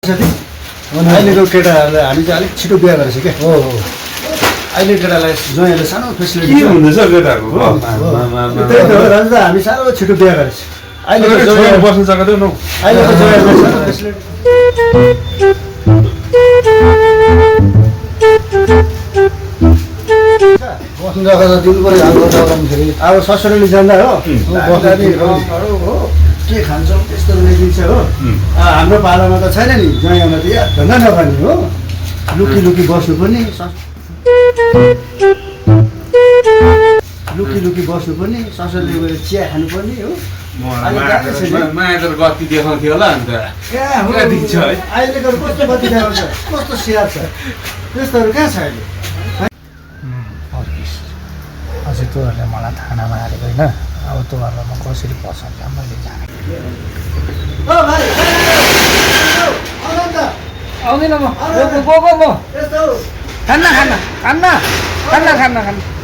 अहिलेको केटाहरूलाई हामी चाहिँ अलिक छिटो बिहा गरेछ क्या हो अहिले केटालाई ज्वाइँले सानो फेसिलिटी के हुँदैछ केटाको त्यही त हो राजु दा हामी सानो छिटो बिहा गरेछ अहिलेको ज्वाइँ बस्ने जग्गा देऊ न अहिलेको ज्वाइँलाई सानो फेसिलिटी बस्नु जग्गा त दिनु पऱ्यो हाम्रो जग्गामा अब ससुराली जाँदा हो हो के खान्छौँ त्यस्तो ल्याइदिन्छ हो हाम्रो पालामा त छैन नि ज्वाइँमा त यहाँ ढङ्गा नखाने हो लुकी लुकी बस्नु पनि लुकी लुकी बस्नु पनि ससुरले गएर चिया खानु पर्ने हो माया त गति देखाउँथ्यो होला अन्त अहिलेको कस्तो गति देखाउँछ कस्तो स्याहार छ त्यस्तोहरू कहाँ छ अहिले अझै तँहरूले मलाई थानामा हालेको होइन अब तँहरूलाई म कसरी पछाउँछ मैले जाने आउँदिनँ म खान्न खान्न खान्न खान्न खान्न खान्न